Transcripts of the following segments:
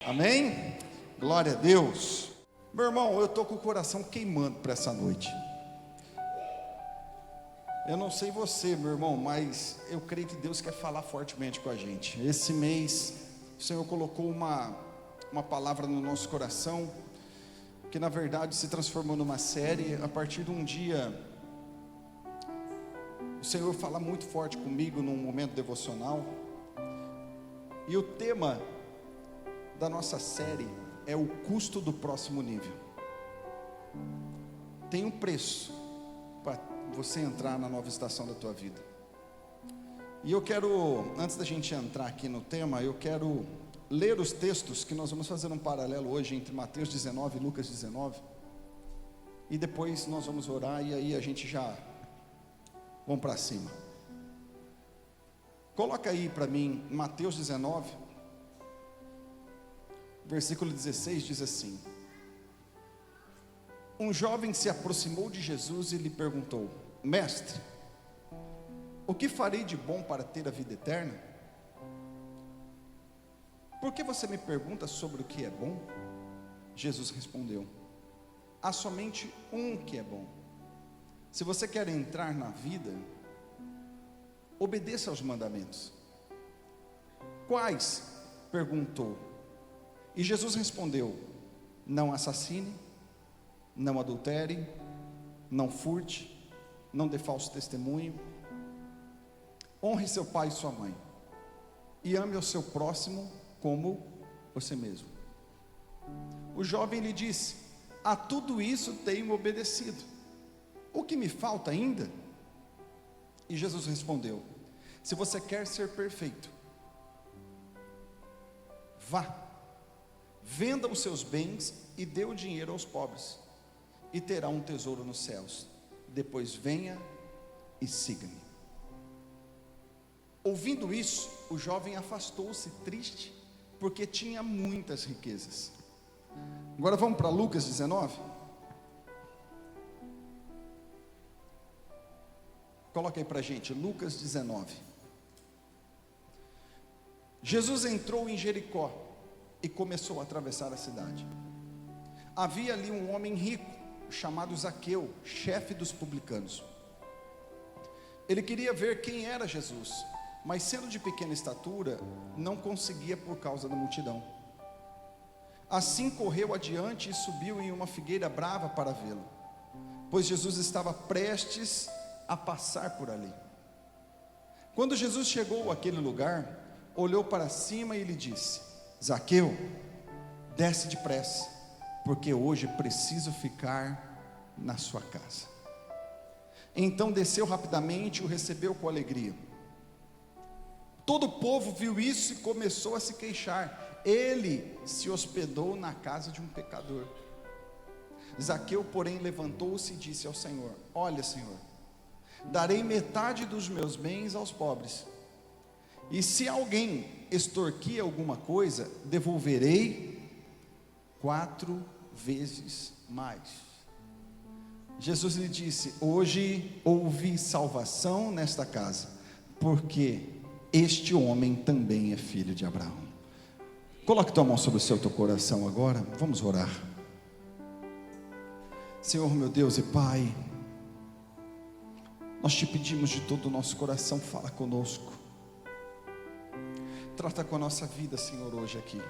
Amém? Glória a Deus. Meu irmão, eu estou com o coração queimando para essa noite. Eu não sei você, meu irmão, mas eu creio que Deus quer falar fortemente com a gente. Esse mês, o Senhor colocou uma palavra no nosso coração, que na verdade se transformou numa série. A partir de um dia, o Senhor fala muito forte comigo num momento devocional. E o tema da nossa série é o custo do próximo nível. Tem um preço para você entrar na nova estação da tua vida. E eu quero, antes da gente entrar aqui no tema, eu quero ler os textos que nós vamos fazer um paralelo hoje entre Mateus 19 e Lucas 19. E depois nós vamos orar e aí a gente já vamos para cima. Coloca aí para mim Mateus 19, versículo 16, diz assim: um jovem se aproximou de Jesus e lhe perguntou: Mestre, o que farei de bom para ter a vida eterna? Por que você me pergunta sobre o que é bom? Jesus respondeu: há somente um que é bom. Se você quer entrar na vida, obedeça aos mandamentos. Quais? Perguntou. E Jesus respondeu: não assassine, não adultere, não furte, não dê falso testemunho, honre seu pai e sua mãe, e ame o seu próximo como você mesmo. O jovem lhe disse: a tudo isso tenho obedecido, o que me falta ainda? E Jesus respondeu: se você quer ser perfeito, vá, venda os seus bens e dê o dinheiro aos pobres, e terá um tesouro nos céus. Depois venha e siga-me. Ouvindo isso, o jovem afastou-se triste, porque tinha muitas riquezas. Agora vamos para Lucas 19. Coloca aí para a gente, Lucas 19. Jesus entrou em Jericó e começou a atravessar a cidade. Havia ali um homem rico, chamado Zaqueu, chefe dos publicanos. Ele queria ver quem era Jesus, mas sendo de pequena estatura, não conseguia por causa da multidão. Assim correu adiante e subiu em uma figueira brava para vê-lo, pois Jesus estava prestes a passar por ali. Quando Jesus chegou àquele lugar, olhou para cima e lhe disse: Zaqueu, desce depressa, porque hoje preciso ficar na sua casa. Então desceu rapidamente e o recebeu com alegria. Todo o povo viu isso e começou a se queixar. Ele se hospedou na casa de um pecador. Zaqueu, porém, levantou-se e disse ao Senhor: olha, Senhor, darei metade dos meus bens aos pobres, e se alguém extorquir alguma coisa, devolverei 4 vezes mais. Jesus lhe disse: hoje houve salvação nesta casa, porque este homem também é filho de Abraão. Coloque tua mão sobre o teu coração agora, vamos orar. Senhor meu Deus e Pai, nós te pedimos de todo o nosso coração, fala conosco, trata com a nossa vida, Senhor, hoje aqui.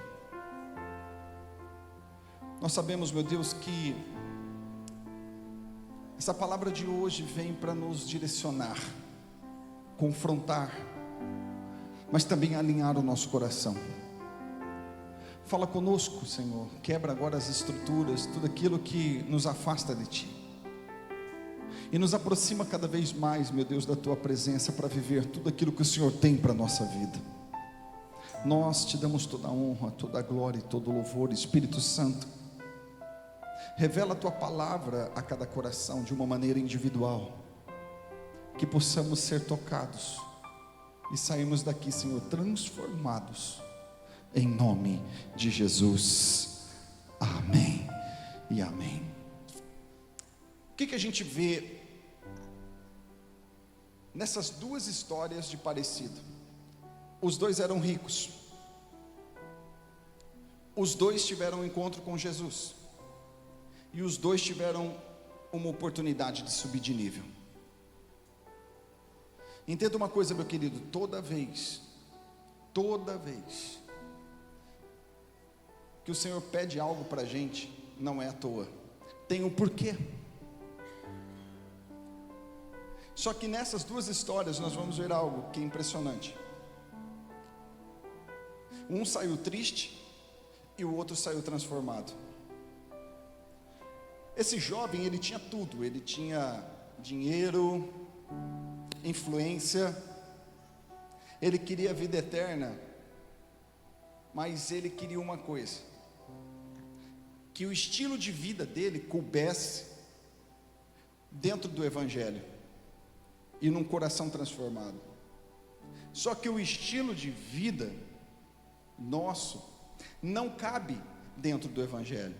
Nós sabemos, meu Deus, que essa palavra de hoje vem para nos direcionar, confrontar, mas também alinhar o nosso coração. Fala conosco, Senhor, quebra agora as estruturas, tudo aquilo que nos afasta de Ti, e nos aproxima cada vez mais, meu Deus, da Tua presença, para viver tudo aquilo que o Senhor tem para a nossa vida. Nós Te damos toda a honra, toda a glória e todo o louvor. Espírito Santo, revela a Tua palavra a cada coração de uma maneira individual, que possamos ser tocados e sairmos daqui, Senhor, transformados, em nome de Jesus. Amém e amém. O que a gente vê nessas duas histórias de parecido? Os dois eram ricos. Os dois tiveram um encontro com Jesus, e os dois tiveram uma oportunidade de subir de nível. Entenda uma coisa, meu querido, toda vez que o Senhor pede algo para a gente, não é à toa, tem um porquê. Só que nessas duas histórias nós vamos ver algo que é impressionante. Um saiu triste e o outro saiu transformado. Esse jovem, ele tinha tudo, ele tinha dinheiro, influência, ele queria a vida eterna, mas ele queria uma coisa: que o estilo de vida dele coubesse dentro do Evangelho e num coração transformado. Só que o estilo de vida nosso não cabe dentro do Evangelho.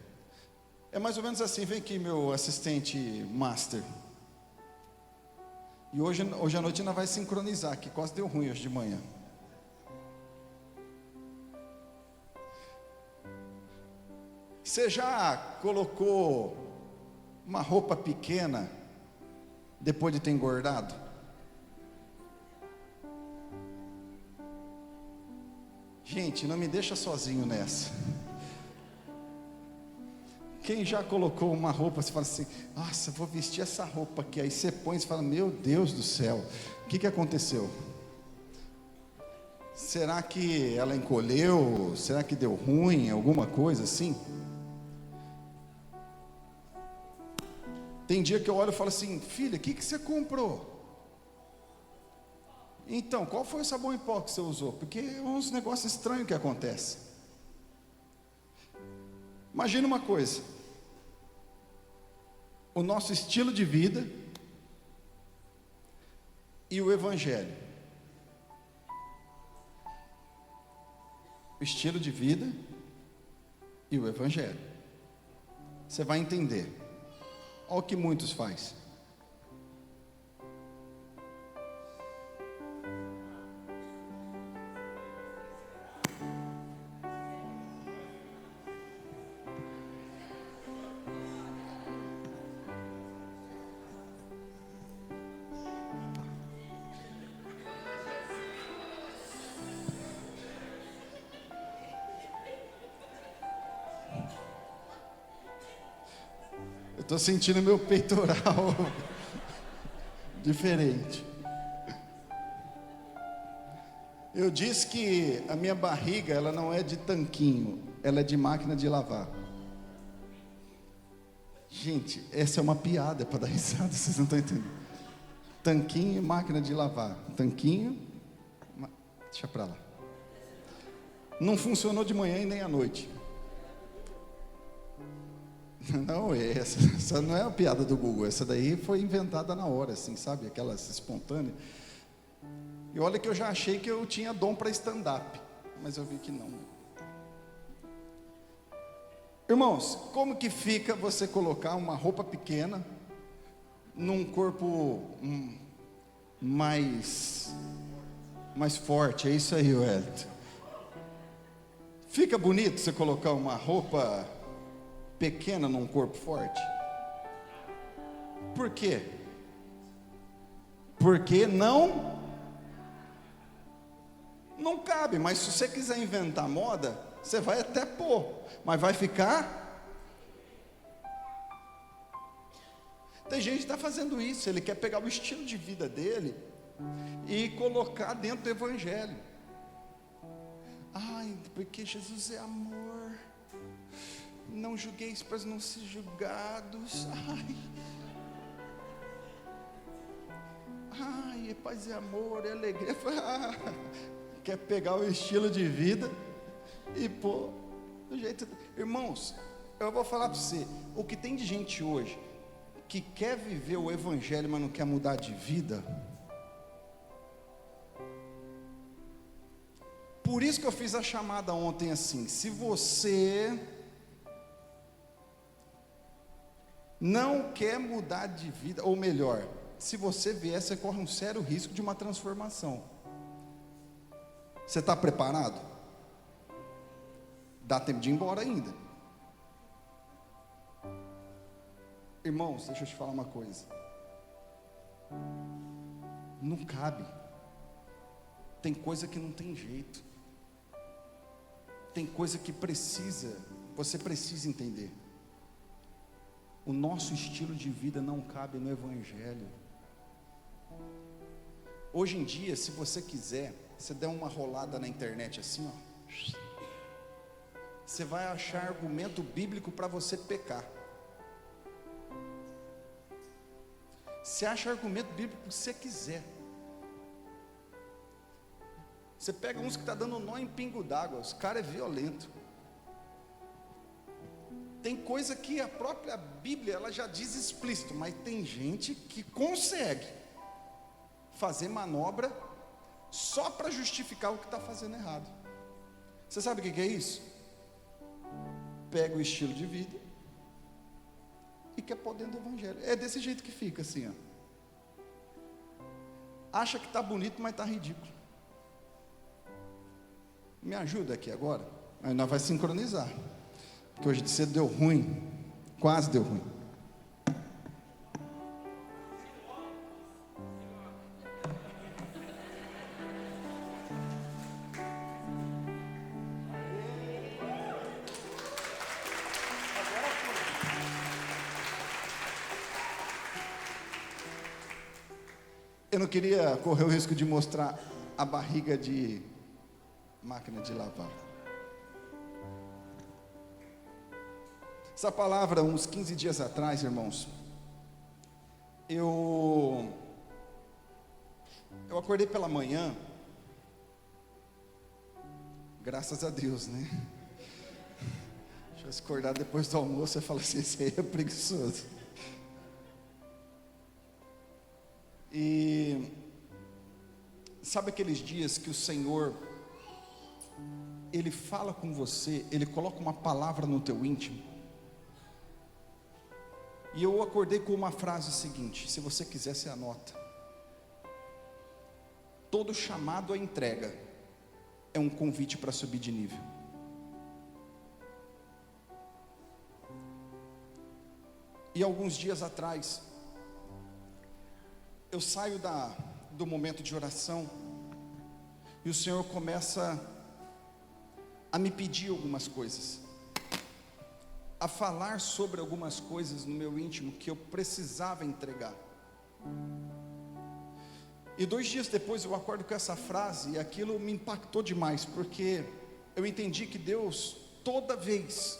É mais ou menos assim. Vem aqui, meu assistente master. E hoje à noite nós vai sincronizar, que quase deu ruim hoje de manhã. Você já colocou uma roupa pequena depois de ter engordado? Gente, não me deixa sozinho nessa. Quem já colocou uma roupa, você fala assim: nossa, vou vestir essa roupa aqui. Aí você põe e fala: meu Deus do céu, o que aconteceu? Será que ela encolheu? Será que deu ruim? Alguma coisa assim? Tem dia que eu olho e falo assim: filha, o que você comprou? Então, qual foi o sabão em pó que você usou? Porque é uns negócios estranhos que acontecem. Imagina uma coisa: o nosso estilo de vida e o Evangelho. O estilo de vida e o Evangelho. Você vai entender. Olha o que muitos fazem. Estou sentindo meu peitoral diferente. Eu disse que a minha barriga, ela não é de tanquinho, ela é de máquina de lavar. Gente, essa é uma piada para dar risada, vocês não estão entendendo. Tanquinho e máquina de lavar. Tanquinho, deixa para lá. Não funcionou de manhã e nem à noite. Não, essa não é a piada do Google, essa daí foi inventada na hora, assim, sabe, aquelas espontâneas. E olha que eu já achei que eu tinha dom para stand-up, mas eu vi que não. Irmãos, como que fica você colocar uma roupa pequena num corpo mais forte? É isso aí, Wellington. Fica bonito você colocar uma roupa pequena num corpo forte? Por quê? Porque não cabe. Mas se você quiser inventar moda, você vai até pôr, mas vai ficar. Tem gente que está fazendo isso. Ele quer pegar o estilo de vida dele e colocar dentro do Evangelho. Ai, porque Jesus é amor. Não julgueis para não ser julgados. Ai, é paz e amor, é alegria. Quer pegar o estilo de vida e pôr do jeito. Irmãos, eu vou falar para você: o que tem de gente hoje que quer viver o Evangelho, mas não quer mudar de vida. Por isso que eu fiz a chamada ontem assim: se você não quer mudar de vida, ou melhor, se você vier, você corre um sério risco de uma transformação. Você está preparado? Dá tempo de ir embora ainda. Irmãos, deixa eu te falar uma coisa. Não cabe. Tem coisa que não tem jeito. Tem coisa que você precisa entender. O nosso estilo de vida não cabe no Evangelho. Hoje em dia, se você quiser, você der uma rolada na internet assim, ó, você vai achar argumento bíblico para você pecar. Você acha argumento bíblico que você quiser. Você pega uns que está dando nó em pingo d'água, os caras é violento. Tem coisa que a própria Bíblia ela já diz explícito, mas tem gente que consegue fazer manobra só para justificar o que está fazendo errado. Você sabe o que é isso? Pega o estilo de vida e quer pôr dentro do Evangelho. É desse jeito que fica assim, ó. Acha que está bonito, mas está ridículo. Me ajuda aqui agora. Aí nós vamos sincronizar. Porque hoje de cedo deu ruim. Quase deu ruim. Eu não queria correr o risco de mostrar a barriga de máquina de lavar. Essa palavra, uns 15 dias atrás, irmãos, eu acordei pela manhã, graças a Deus, né? Deixa eu acordar depois do almoço e falar assim, esse aí é preguiçoso. E sabe aqueles dias que o Senhor, Ele fala com você, Ele coloca uma palavra no teu íntimo? E eu acordei com uma frase seguinte, se você quiser você anota. Todo chamado à entrega é um convite para subir de nível. E alguns dias atrás, eu saio do momento de oração, e o Senhor começa a me pedir algumas coisas, a falar sobre algumas coisas no meu íntimo que eu precisava entregar. E 2 dias depois eu acordo com essa frase, e aquilo me impactou demais, porque eu entendi que Deus, toda vez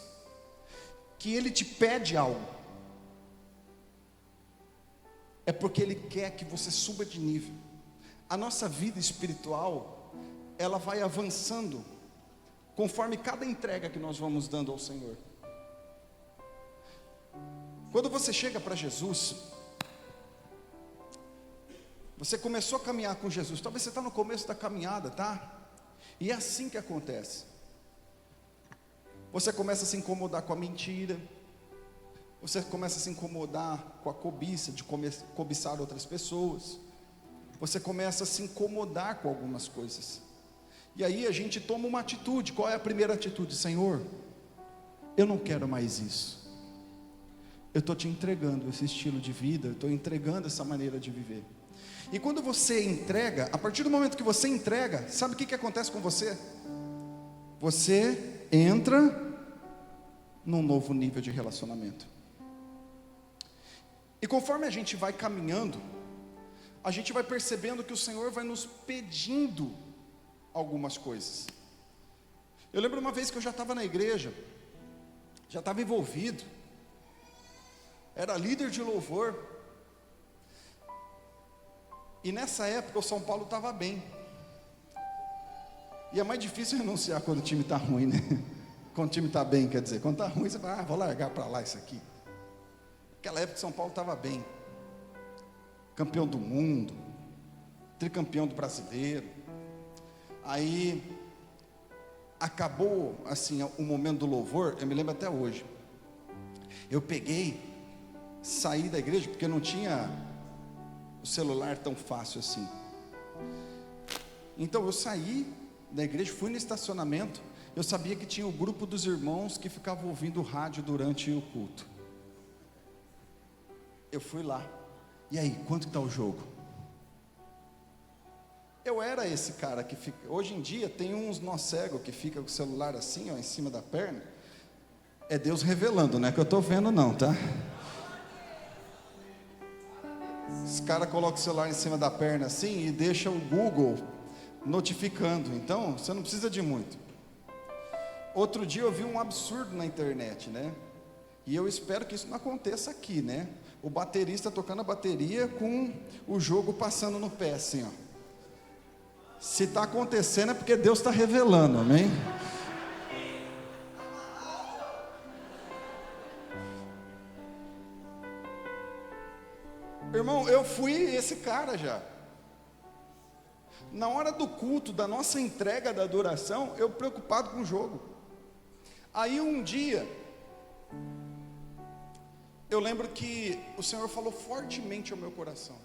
que Ele te pede algo, é porque Ele quer que você suba de nível. A nossa vida espiritual, ela vai avançando, conforme cada entrega que nós vamos dando ao Senhor. Quando você chega para Jesus, você começou a caminhar com Jesus, talvez você está no começo da caminhada, tá? E é assim que acontece. Você começa a se incomodar com a mentira, você começa a se incomodar com a cobiça, de cobiçar outras pessoas, você começa a se incomodar com algumas coisas, e aí a gente toma uma atitude. Qual é a primeira atitude? Senhor, eu não quero mais isso, eu estou te entregando esse estilo de vida, eu estou entregando essa maneira de viver. E quando você entrega, a partir do momento que você entrega, sabe o que acontece com você? Você entra num novo nível de relacionamento. E conforme a gente vai caminhando, a gente vai percebendo que o Senhor vai nos pedindo algumas coisas. Eu lembro uma vez que eu já estava na igreja, já estava envolvido, era líder de louvor, e nessa época o São Paulo estava bem, e é mais difícil renunciar quando o time está ruim, né? Quando o time está bem, quer dizer, quando está ruim você fala, vou largar para lá isso aqui. Naquela época São Paulo estava bem, campeão do mundo, tricampeão do brasileiro. Aí acabou assim o momento do louvor, eu me lembro até hoje. Eu peguei, saí da igreja, porque não tinha o celular tão fácil assim. Então eu saí da igreja, fui no estacionamento, Eu sabia que tinha o grupo dos irmãos que ficava ouvindo o rádio durante o culto. Eu fui lá. E aí, quanto está o jogo? Eu era esse cara que fica. Hoje em dia tem uns nó cego que fica com o celular assim, ó, em cima da perna. É Deus revelando, não é que eu estou vendo não, tá? Os caras colocam o celular em cima da perna assim e deixa o Google notificando. Então, você não precisa de muito. Outro dia eu vi um absurdo na internet, né? E eu espero que isso não aconteça aqui, né? O baterista tocando a bateria com o jogo passando no pé, assim, ó. Se está acontecendo é porque Deus está revelando, amém? Irmão, eu fui esse cara já. Na hora do culto, da nossa entrega da adoração, eu preocupado com o jogo. Aí um dia, eu lembro que o Senhor falou fortemente ao meu coração.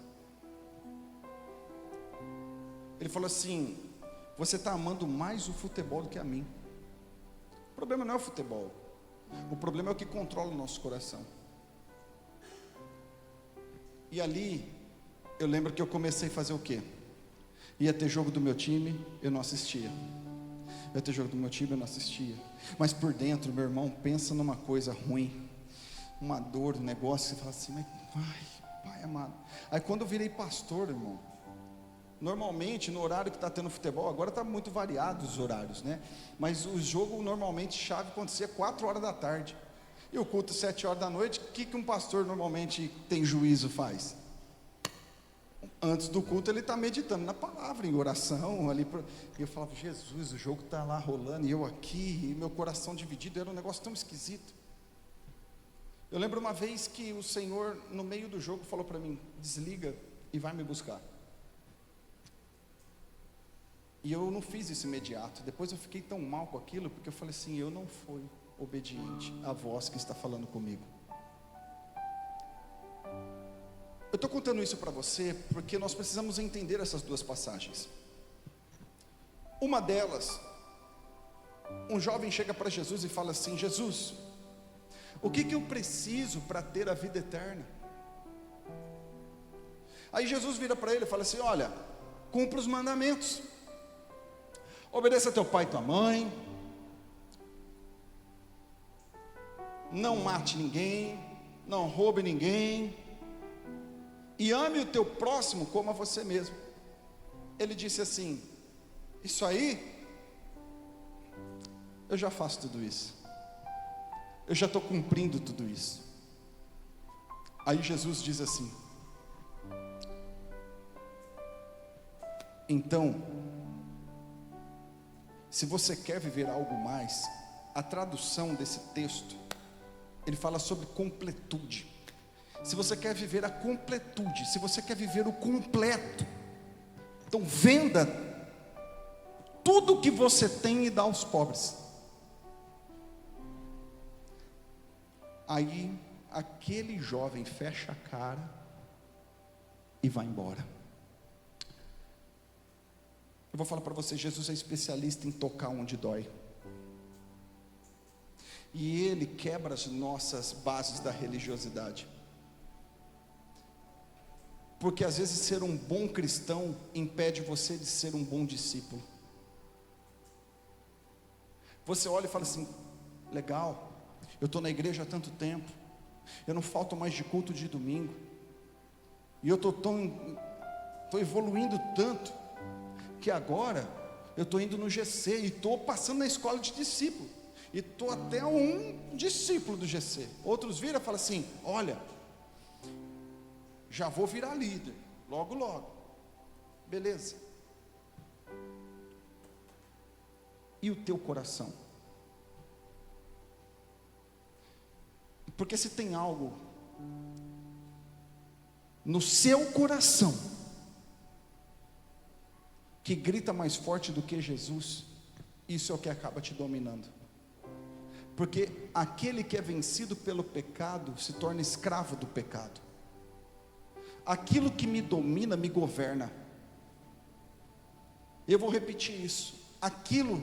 Ele falou assim: você está amando mais o futebol do que a mim. O problema não é o futebol. O problema é o que controla o nosso coração. E ali, eu lembro que eu comecei a fazer o quê? Ia ter jogo do meu time, eu não assistia. Ia ter jogo do meu time, eu não assistia. Mas por dentro, meu irmão, pensa numa coisa ruim, uma dor, um negócio, você fala assim, mas, ai, pai amado. Aí quando eu virei pastor, irmão, normalmente no horário que está tendo futebol, agora está muito variado os horários, né? Mas o jogo normalmente chave acontecia 4 horas da tarde. E o culto 7 horas da noite, o que um pastor normalmente tem juízo faz? Antes do culto ele está meditando na palavra, em oração, ali. E eu falava, Jesus, o jogo está lá rolando, e eu aqui, e meu coração dividido, era um negócio tão esquisito. Eu lembro uma vez que o Senhor, no meio do jogo, falou para mim, desliga e vai me buscar. E eu não fiz isso imediato. Depois eu fiquei tão mal com aquilo, porque eu falei assim, eu não fui obediente à voz que está falando comigo. Eu estou contando isso para você, porque nós precisamos entender essas duas passagens. Uma delas, um jovem chega para Jesus e fala assim, Jesus, o que eu preciso para ter a vida eterna? Aí Jesus vira para ele e fala assim, olha, cumpra os mandamentos. Obedeça a teu pai e tua mãe. Não mate ninguém. Não roube ninguém. E ame o teu próximo como a você mesmo. Ele disse assim, isso aí, eu já faço tudo isso. Eu já estou cumprindo tudo isso. Aí Jesus diz assim, então, se você quer viver algo mais, a tradução desse texto, ele fala sobre completude. Se você quer viver a completude, se você quer viver o completo, então venda tudo que você tem e dá aos pobres. Aí, aquele jovem fecha a cara e vai embora. Eu vou falar para você, Jesus é especialista em tocar onde dói. E Ele quebra as nossas bases da religiosidade. Porque às vezes ser um bom cristão impede você de ser um bom discípulo. Você olha e fala assim, legal, eu estou na igreja há tanto tempo, eu não falto mais de culto de domingo, e eu estou evoluindo tanto, que agora eu estou indo no GC, e estou passando na escola de discípulo, e estou até um discípulo do GC. Outros viram e falam assim, olha, já vou virar líder, logo logo, beleza. E o teu coração? Porque se tem algo no seu coração que grita mais forte do que Jesus, isso é o que acaba te dominando. Porque aquele que é vencido pelo pecado se torna escravo do pecado. Aquilo que me domina me governa. Eu vou repetir isso. Aquilo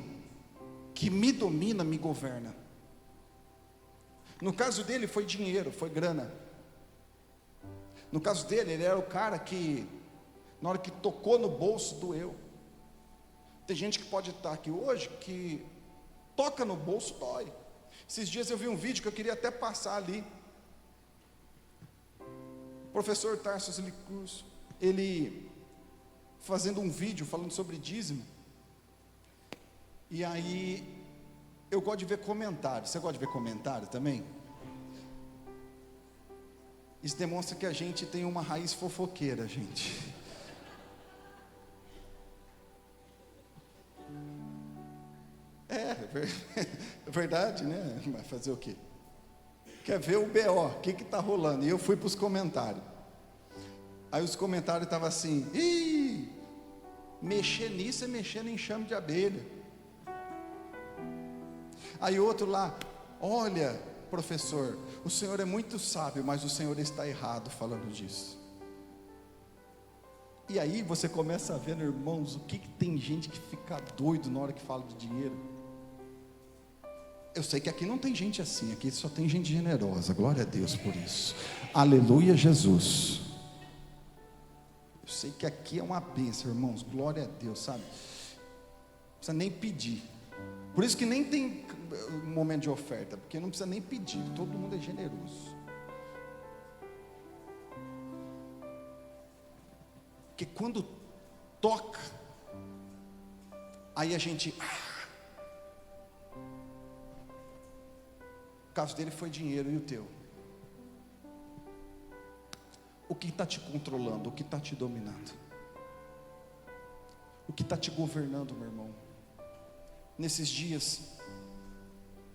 que me domina me governa. No caso dele foi dinheiro, foi grana. No caso dele, ele era o cara que, na hora que tocou no bolso, doeu. Tem gente que pode estar aqui hoje, que toca no bolso, dói. Esses dias eu vi um vídeo que eu queria até passar ali. O professor Tarsus Licurso, ele fazendo um vídeo falando sobre dízimo. E aí, eu gosto de ver comentários. Você gosta de ver comentário também? Isso demonstra que a gente tem uma raiz fofoqueira, gente. É verdade, né? Vai fazer o quê? Quer ver o BO, o que está rolando? E eu fui para os comentários. Aí os comentários estavam assim: ih, mexer nisso é mexer no enxame de abelha. Aí outro lá: olha, professor, o senhor é muito sábio, mas o senhor está errado falando disso. E aí você começa a ver, irmãos, o que tem gente que fica doido na hora que fala de dinheiro. Eu sei que aqui não tem gente assim, aqui só tem gente generosa, glória a Deus por isso, aleluia Jesus. Eu sei que aqui é uma bênção, irmãos, glória a Deus, sabe? Não precisa nem pedir, por isso que nem tem momento de oferta, porque não precisa nem pedir, todo mundo é generoso. Porque quando toca, aí a gente... O caso dele foi dinheiro, e o teu? O que está te controlando? O que está te dominando? O que está te governando, meu irmão? Nesses dias,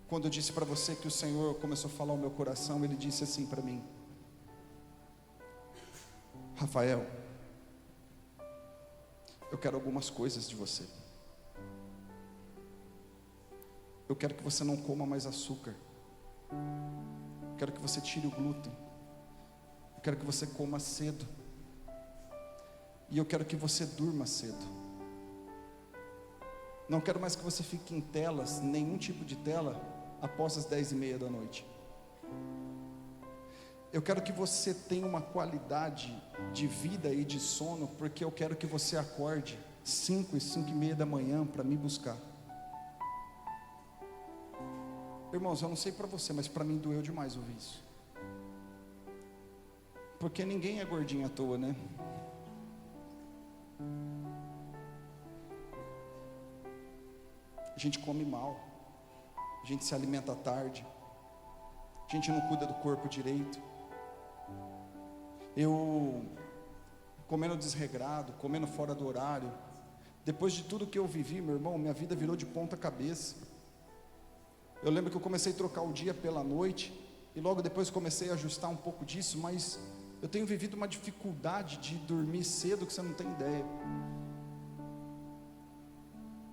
quando eu disse para você que o Senhor começou a falar ao meu coração, Ele disse assim para mim: Rafael, eu quero algumas coisas de você. Eu quero que você não coma mais açúcar. Eu quero que você tire o glúten. Eu quero que você coma cedo. E eu quero que você durma cedo. Não quero mais que você fique em telas, nenhum tipo de tela, após as 10:30 da noite. Eu quero que você tenha uma qualidade de vida e de sono, porque eu quero que você acorde 5 e 5:30 da manhã para me buscar. Irmãos, eu não sei para você, mas para mim doeu demais ouvir isso. Porque ninguém é gordinho à toa, né? A gente come mal, a gente se alimenta tarde, a gente não cuida do corpo direito. Eu comendo desregrado, comendo fora do horário. Depois de tudo que eu vivi, meu irmão, minha vida virou de ponta cabeça. Eu lembro que eu comecei a trocar o dia pela noite, e logo depois comecei a ajustar um pouco disso, mas eu tenho vivido uma dificuldade de dormir cedo que você não tem ideia.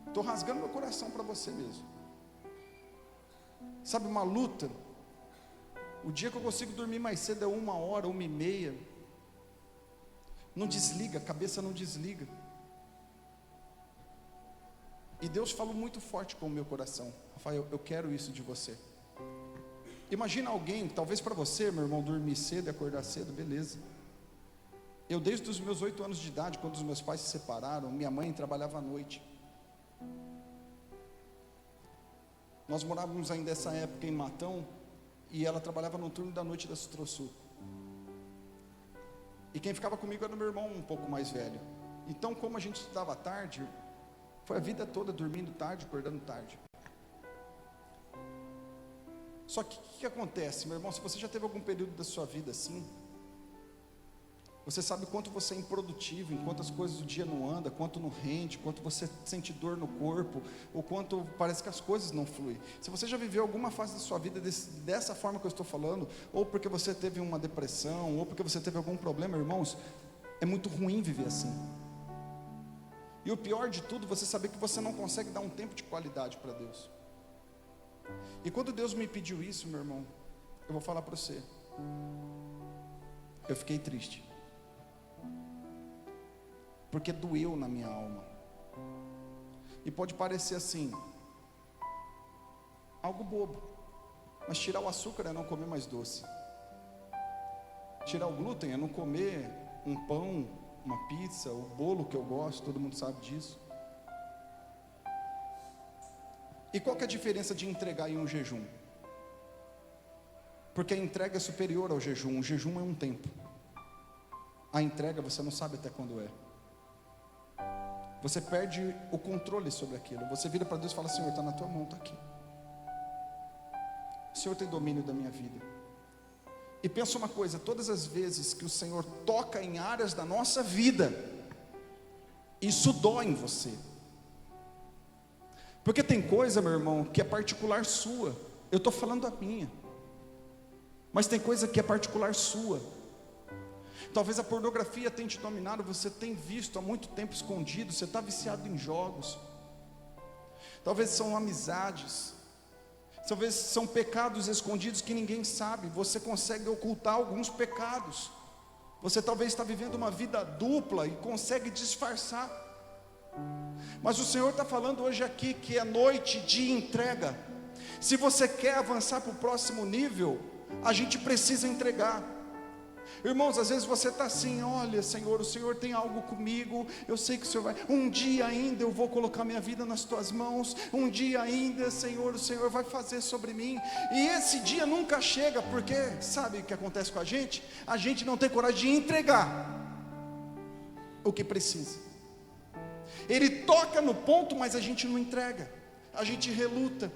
Estou rasgando meu coração para você mesmo. Sabe, uma luta. O dia que eu consigo dormir mais cedo é 1h, 1h30. Não desliga, a cabeça não desliga. E Deus falou muito forte com o meu coração: Rafael, eu quero isso de você. Imagina alguém, talvez para você, meu irmão, dormir cedo e acordar cedo, beleza. Eu desde os meus 8 anos de idade, quando os meus pais se separaram, minha mãe trabalhava à noite. Nós morávamos ainda nessa época em Matão, e ela trabalhava no turno da noite da Citrosul. E quem ficava comigo era o meu irmão um pouco mais velho. Então, como a gente estudava tarde, foi a vida toda dormindo tarde, acordando tarde. Só que o que acontece, meu irmão? Se você já teve algum período da sua vida assim, você sabe quanto você é improdutivo, enquanto as coisas do dia não andam, quanto não rende, quanto você sente dor no corpo, ou quanto parece que as coisas não fluem. Se você já viveu alguma fase da sua vida dessa forma que eu estou falando, ou porque você teve uma depressão, ou porque você teve algum problema, irmãos, é muito ruim viver assim. E o pior de tudo, você saber que você não consegue dar um tempo de qualidade para Deus. E quando Deus me pediu isso, meu irmão, eu vou falar para você, eu fiquei triste, porque doeu na minha alma. E pode parecer assim, algo bobo. Mas tirar o açúcar é não comer mais doce. Tirar o glúten é não comer um pão, uma pizza, o bolo que eu gosto, todo mundo sabe disso. E qual que é a diferença de entregar e um jejum? Porque a entrega é superior ao jejum. O jejum é um tempo. A entrega você não sabe até quando é. Você perde o controle sobre aquilo. Você vira para Deus e fala: Senhor, está na tua mão, está aqui. O Senhor tem domínio da minha vida. E pensa uma coisa: todas as vezes que o Senhor toca em áreas da nossa vida, isso dói em você. Porque tem coisa, meu irmão, que é particular sua. Eu estou falando a minha. Mas tem coisa que é particular sua. Talvez a pornografia tenha te dominado. Você tem visto há muito tempo escondido. Você está viciado em jogos. Talvez são amizades. Talvez são pecados escondidos que ninguém sabe. Você consegue ocultar alguns pecados. Você talvez está vivendo uma vida dupla e consegue disfarçar. Mas o Senhor está falando hoje aqui que é noite de entrega. Se você quer avançar para o próximo nível, a gente precisa entregar. Irmãos, às vezes você está assim: olha, Senhor, o Senhor tem algo comigo, eu sei que o Senhor vai, um dia ainda eu vou colocar minha vida nas tuas mãos, um dia ainda, Senhor, o Senhor vai fazer sobre mim. E esse dia nunca chega, porque sabe o que acontece com a gente? A gente não tem coragem de entregar o que precisa. Ele toca no ponto, mas a gente não entrega, a gente reluta,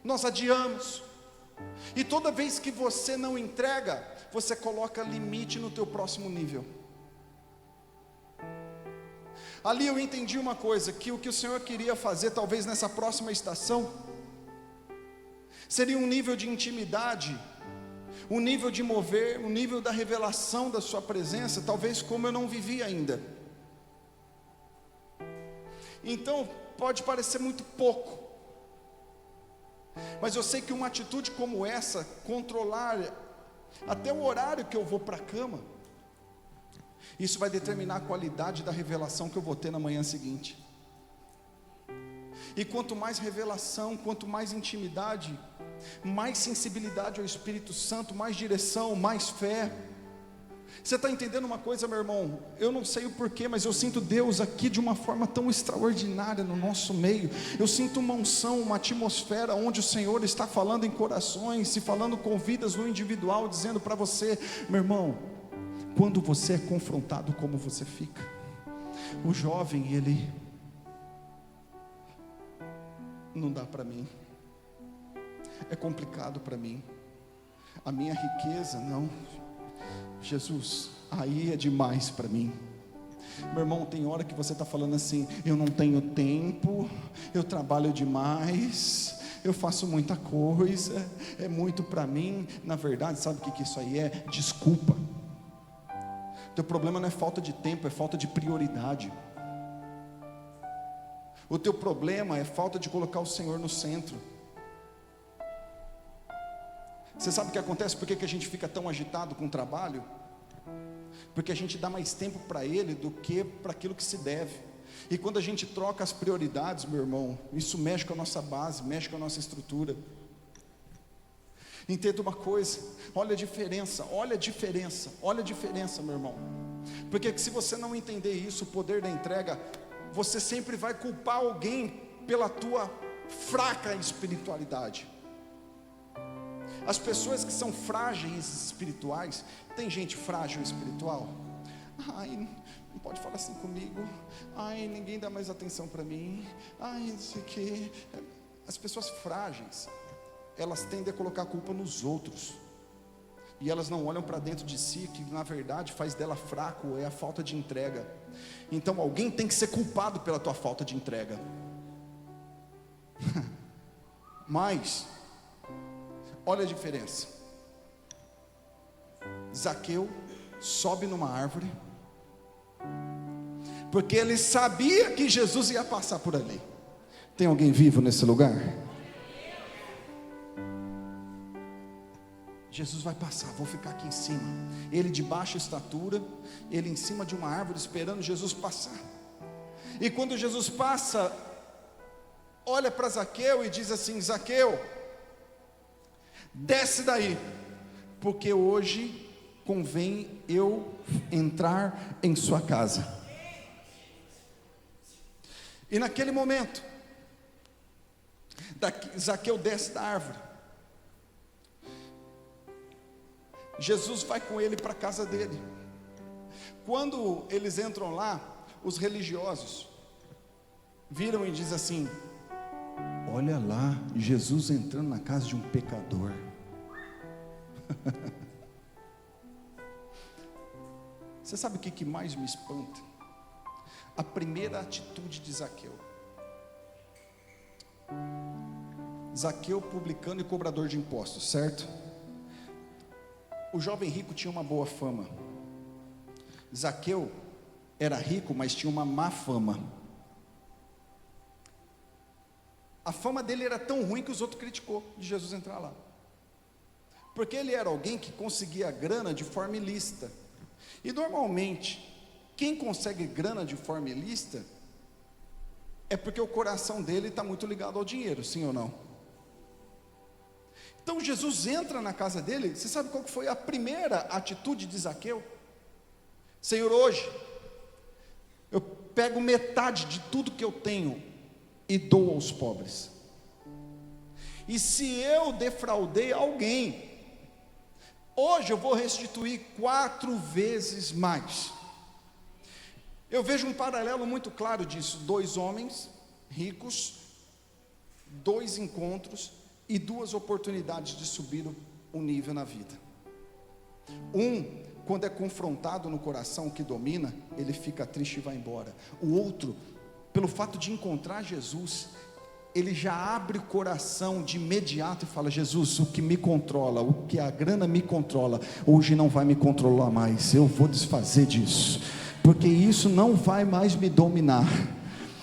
nós adiamos. E toda vez que você não entrega, você coloca limite no teu próximo nível. Ali eu entendi uma coisa, que o que o Senhor queria fazer, talvez nessa próxima estação, seria um nível de intimidade, um nível de mover, um nível da revelação da sua presença, talvez como eu não vivi ainda. Então, pode parecer muito pouco, mas eu sei que uma atitude como essa, controlar até o horário que eu vou para a cama, isso vai determinar a qualidade da revelação que eu vou ter na manhã seguinte. E quanto mais revelação, quanto mais intimidade, mais sensibilidade ao Espírito Santo, mais direção, mais fé. Você está entendendo uma coisa, meu irmão? Eu não sei o porquê, mas eu sinto Deus aqui de uma forma tão extraordinária no nosso meio. Eu sinto uma unção, uma atmosfera onde o Senhor está falando em corações, se falando com vidas no individual, dizendo para você: meu irmão, quando você é confrontado, como você fica? O jovem, ele não dá para mim, é complicado para mim, a minha riqueza não. Jesus, aí é demais para mim. Meu irmão, tem hora que você está falando assim: eu não tenho tempo, eu trabalho demais, eu faço muita coisa, é muito para mim. Na verdade, sabe o que isso aí é? Desculpa. Teu problema não é falta de tempo, é falta de prioridade. O teu problema é falta de colocar o Senhor no centro. Você sabe o que acontece? Por que a gente fica tão agitado com o trabalho? Porque a gente dá mais tempo para ele do que para aquilo que se deve. E quando a gente troca as prioridades, meu irmão, isso mexe com a nossa base, mexe com a nossa estrutura. Entenda uma coisa, olha a diferença, olha a diferença, olha a diferença, meu irmão. Porque se você não entender isso, o poder da entrega, você sempre vai culpar alguém pela tua fraca espiritualidade. As pessoas que são frágeis espirituais, tem gente frágil espiritual? Ai, não pode falar assim comigo. Ai, ninguém dá mais atenção para mim. Ai, não sei o que. As pessoas frágeis, elas tendem a colocar a culpa nos outros. E elas não olham para dentro de si, que na verdade faz dela fraco, é a falta de entrega. Então alguém tem que ser culpado pela tua falta de entrega. Mas olha a diferença. Zaqueu sobe numa árvore, porque ele sabia que Jesus ia passar por ali. Tem alguém vivo nesse lugar? Jesus vai passar, vou ficar aqui em cima. Ele de baixa estatura, ele em cima de uma árvore esperando Jesus passar. E quando Jesus passa, olha para Zaqueu e diz assim: Zaqueu, desce daí, porque hoje convém eu entrar em sua casa. E naquele momento, Zaqueu desce da árvore. Jesus vai com ele para a casa dele. Quando eles entram lá, os religiosos viram e dizem assim: olha lá, Jesus entrando na casa de um pecador. Você sabe o que mais me espanta? A primeira atitude de Zaqueu. Zaqueu, publicano e cobrador de impostos, certo? O jovem rico tinha uma boa fama. Zaqueu era rico, mas tinha uma má fama. A fama dele era tão ruim que os outros criticou de Jesus entrar lá, porque ele era alguém que conseguia grana de forma ilícita. E normalmente, quem consegue grana de forma ilícita é porque o coração dele está muito ligado ao dinheiro, sim ou não? Então Jesus entra na casa dele. Você sabe qual que foi a primeira atitude de Zaqueu? Senhor, hoje eu pego metade de tudo que eu tenho e dou aos pobres. E se eu defraudei alguém, hoje eu vou restituir 4 vezes mais. Eu vejo um paralelo muito claro disso: 2 homens ricos, 2 encontros e 2 oportunidades de subir um nível na vida. Quando é confrontado no coração que domina, ele fica triste e vai embora. O outro, pelo fato de encontrar Jesus, ele já abre o coração de imediato e fala: Jesus, o que me controla, o que a grana me controla, hoje não vai me controlar mais. Eu vou desfazer disso, porque isso não vai mais me dominar.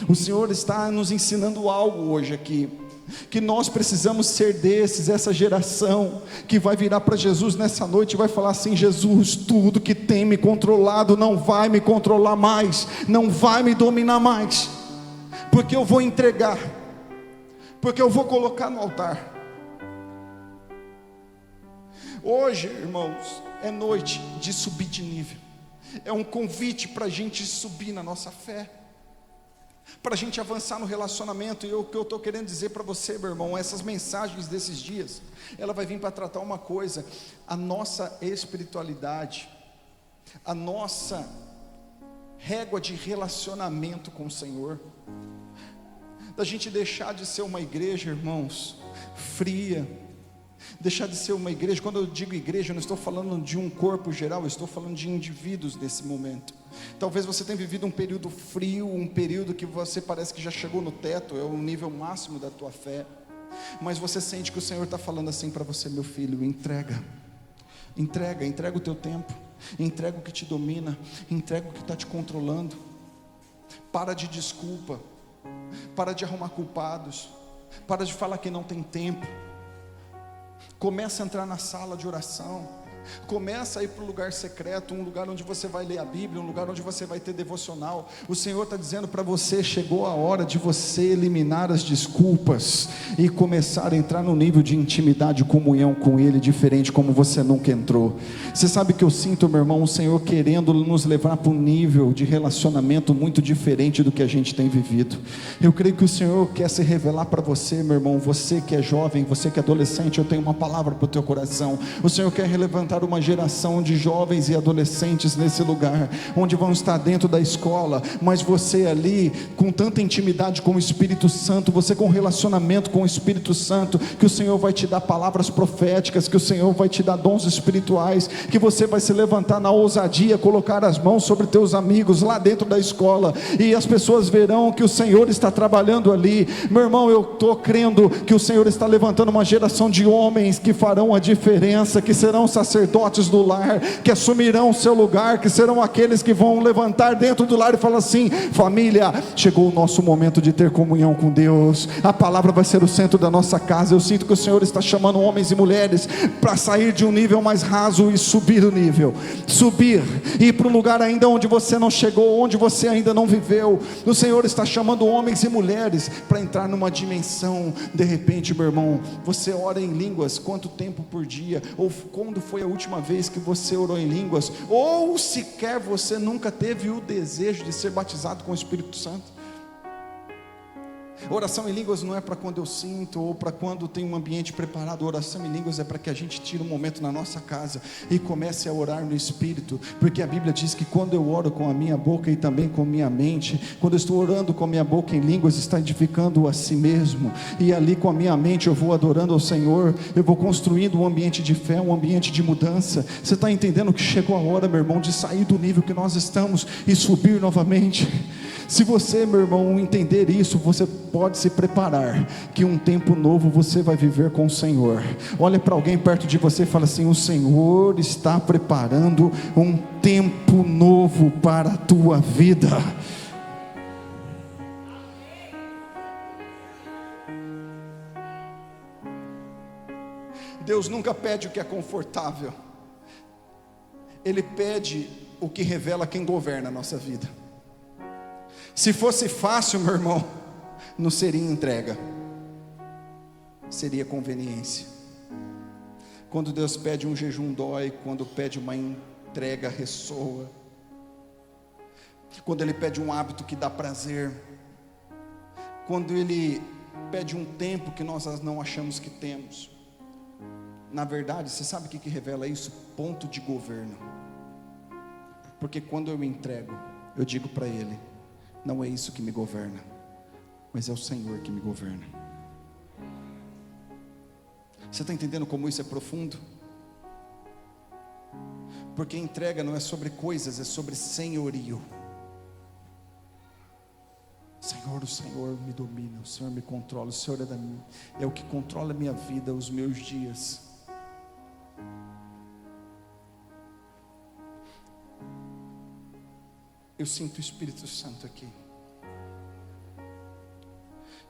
O Senhor está nos ensinando algo hoje aqui, que nós precisamos ser essa geração que vai virar para Jesus nessa noite e vai falar assim: Jesus, tudo que tem me controlado não vai me controlar mais, não vai me dominar mais, porque eu vou entregar, porque eu vou colocar no altar. Hoje, irmãos, é noite de subir de nível, é um convite para a gente subir na nossa fé, para a gente avançar no relacionamento. E o que eu estou querendo dizer para você, meu irmão, essas mensagens desses dias, ela vai vir para tratar uma coisa: a nossa espiritualidade, a nossa régua de relacionamento com o Senhor, da gente deixar de ser uma igreja, irmãos, fria, deixar de ser uma igreja. Quando eu digo igreja, eu não estou falando de um corpo geral, eu estou falando de indivíduos nesse momento. Talvez você tenha vivido um período frio, um período que você parece que já chegou no teto, é o nível máximo da tua fé, mas você sente que o Senhor está falando assim para você: meu filho, entrega o teu tempo, entrega o que te domina, entrega o que está te controlando. Para de desculpa, para de arrumar culpados, para de falar que não tem tempo. Começa a entrar na sala de oração, começa a ir para o lugar secreto, um lugar onde você vai ler a Bíblia, um lugar onde você vai ter devocional. O Senhor está dizendo para você: chegou a hora de você eliminar as desculpas e começar a entrar no nível de intimidade e comunhão com Ele, diferente como você nunca entrou. Você sabe que eu sinto, meu irmão, o Senhor querendo nos levar para um nível de relacionamento muito diferente do que a gente tem vivido. Eu creio que o Senhor quer se revelar para você, meu irmão. Você que é jovem, você que é adolescente, eu tenho uma palavra para o teu coração. O Senhor quer levantar uma geração de jovens e adolescentes nesse lugar, onde vão estar dentro da escola, mas você ali, com tanta intimidade com o Espírito Santo, você com relacionamento com o Espírito Santo, que o Senhor vai te dar palavras proféticas, que o Senhor vai te dar dons espirituais, que você vai se levantar na ousadia, colocar as mãos sobre teus amigos lá dentro da escola, e as pessoas verão que o Senhor está trabalhando ali. Meu irmão, eu estou crendo que o Senhor está levantando uma geração de homens que farão a diferença, que serão sacerdotes, sacerdotes do lar, que assumirão o seu lugar, que serão aqueles que vão levantar dentro do lar e falar assim: família, chegou o nosso momento de ter comunhão com Deus, a palavra vai ser o centro da nossa casa. Eu sinto que o Senhor está chamando homens e mulheres para sair de um nível mais raso e subir o nível, subir, ir para um lugar ainda onde você não chegou, onde você ainda não viveu. O Senhor está chamando homens e mulheres para entrar numa dimensão. De repente, meu irmão, você ora em línguas quanto tempo por dia? Ou quando foi a última vez que você orou em línguas? Ou sequer você nunca teve o desejo de ser batizado com o Espírito Santo? Oração em línguas não é para quando eu sinto, ou para quando tem um ambiente preparado. Oração em línguas é para que a gente tire um momento na nossa casa e comece a orar no Espírito, porque a Bíblia diz que quando eu oro com a minha boca e também com a minha mente, quando eu estou orando com a minha boca em línguas, está edificando a si mesmo, e ali com a minha mente eu vou adorando ao Senhor, eu vou construindo um ambiente de fé, um ambiente de mudança. Você está entendendo que chegou a hora, meu irmão, de sair do nível que nós estamos e subir novamente? Se você, meu irmão, entender isso, você pode se preparar, que um tempo novo você vai viver com o Senhor. Olha para alguém perto de você e fala assim: o Senhor está preparando um tempo novo para a tua vida. Deus nunca pede o que é confortável, Ele pede o que revela quem governa a nossa vida. Se fosse fácil, meu irmão, não seria entrega, seria conveniência. Quando Deus pede um jejum dói, quando pede uma entrega ressoa, quando Ele pede um hábito que dá prazer, quando Ele pede um tempo que nós não achamos que temos. Na verdade, você sabe o que revela isso? Ponto de governo. Porque quando eu me entrego, eu digo para Ele: não é isso que me governa, mas é o Senhor que me governa. Você está entendendo como isso é profundo? Porque entrega não é sobre coisas, é sobre senhorio. Senhor, o Senhor me domina, o Senhor me controla, o Senhor é o que controla a minha vida, os meus dias. Eu sinto o Espírito Santo aqui.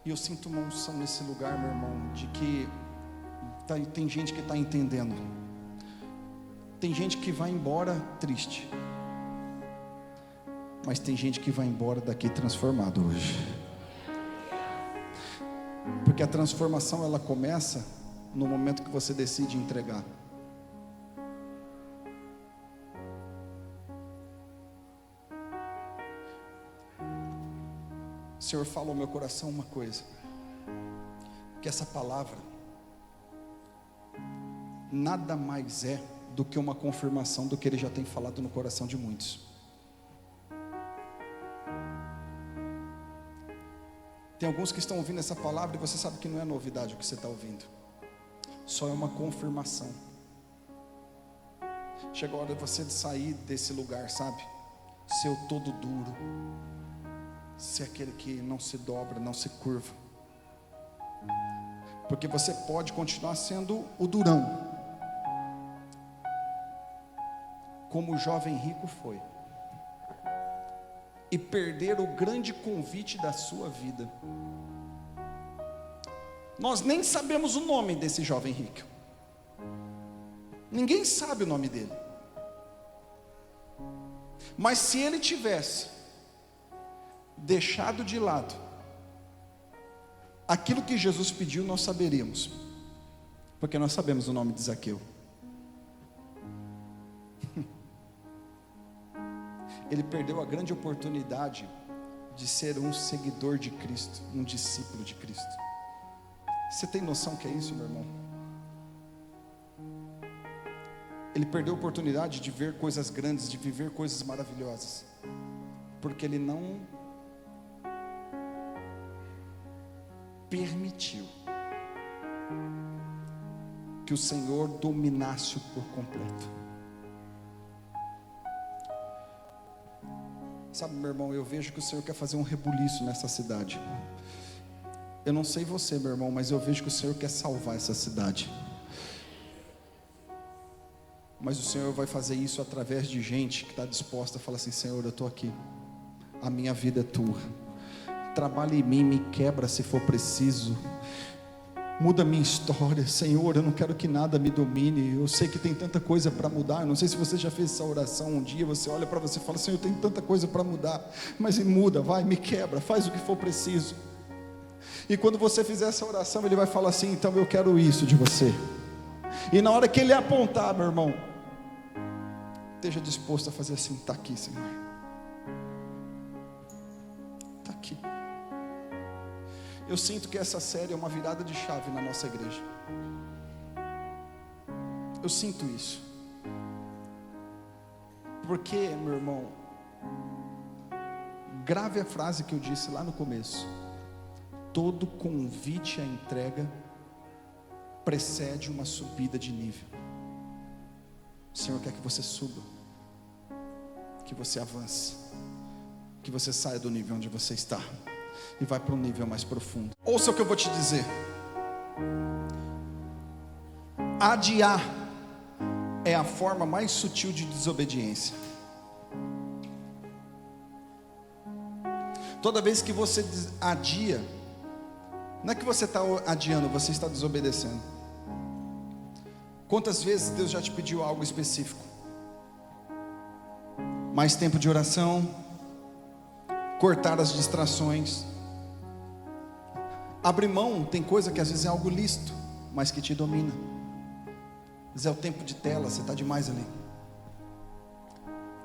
E eu sinto uma unção nesse lugar, meu irmão, de que tem gente que está entendendo. Tem gente que vai embora triste, mas tem gente que vai embora daqui transformado hoje. Porque a transformação, ela começa no momento que você decide entregar. O Senhor falou ao meu coração uma coisa, que essa palavra nada mais é do que uma confirmação do que Ele já tem falado no coração de muitos. Tem alguns que estão ouvindo essa palavra e você sabe que não é novidade o que você está ouvindo, só é uma confirmação. Chega a hora de você sair desse lugar, sabe? Ser o todo duro, ser aquele que não se dobra, não se curva. Porque você pode continuar sendo o durão, como o jovem rico foi, e perder o grande convite da sua vida. Nós nem sabemos o nome desse jovem rico, ninguém sabe o nome dele, mas se ele tivesse deixado de lado aquilo que Jesus pediu, nós saberíamos, porque nós sabemos o nome de Zaqueu. Ele perdeu a grande oportunidade de ser um seguidor de Cristo, um discípulo de Cristo. Você tem noção que é isso, meu irmão? Ele perdeu a oportunidade de ver coisas grandes, de viver coisas maravilhosas, porque ele não permitiu que o Senhor dominasse-o por completo. Sabe, meu irmão, eu vejo que o Senhor quer fazer um rebuliço nessa cidade. Eu não sei você, meu irmão, mas eu vejo que o Senhor quer salvar essa cidade. Mas o Senhor vai fazer isso através de gente que está disposta a falar assim: Senhor, eu estou aqui, a minha vida é tua, trabalha em mim, me quebra se for preciso, muda a minha história, Senhor, eu não quero que nada me domine, eu sei que tem tanta coisa para mudar. Eu não sei se você já fez essa oração um dia, você olha para você e fala: Senhor, tem tanta coisa para mudar, mas muda, vai, me quebra, faz o que for preciso. E quando você fizer essa oração, Ele vai falar assim: então eu quero isso de você. E na hora que Ele apontar, meu irmão, esteja disposto a fazer assim: está aqui, Senhor, está aqui. Eu sinto que essa série é uma virada de chave na nossa igreja. Eu sinto isso. Porque, meu irmão, grave a frase que eu disse lá no começo: todo convite à entrega precede uma subida de nível. O Senhor quer que você suba, que você avance, que você saia do nível onde você está e vai para um nível mais profundo. Ouça o que eu vou te dizer: adiar é a forma mais sutil de desobediência. Toda vez que você adia, não é que você está adiando, você está desobedecendo. Quantas vezes Deus já te pediu algo específico? Mais tempo de oração, cortar as distrações, abrir mão. Tem coisa que às vezes é algo lícito, mas que te domina. Às vezes é o tempo de tela, você está demais ali.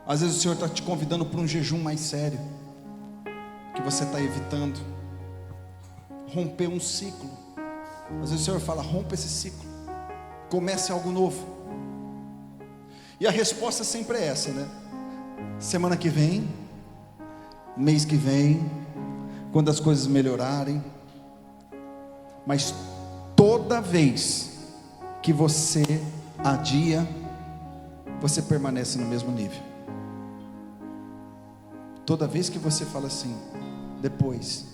Às vezes o Senhor está te convidando para um jejum mais sério, que você está evitando. Romper um ciclo. Às vezes o Senhor fala: rompa esse ciclo, comece algo novo. E a resposta sempre é essa, né? Semana que vem, mês que vem, quando as coisas melhorarem. Mas toda vez que você adia, você permanece no mesmo nível. Toda vez que você fala assim: depois,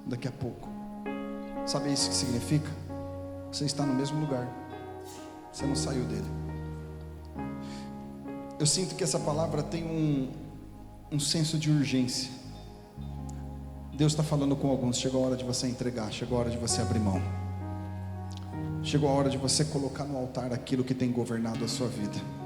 daqui a pouco, sabe isso que significa? Você está no mesmo lugar, você não saiu dele. Eu sinto que essa palavra tem um senso de urgência. Deus está falando com alguns: chegou a hora de você entregar, chegou a hora de você abrir mão, chegou a hora de você colocar no altar aquilo que tem governado a sua vida.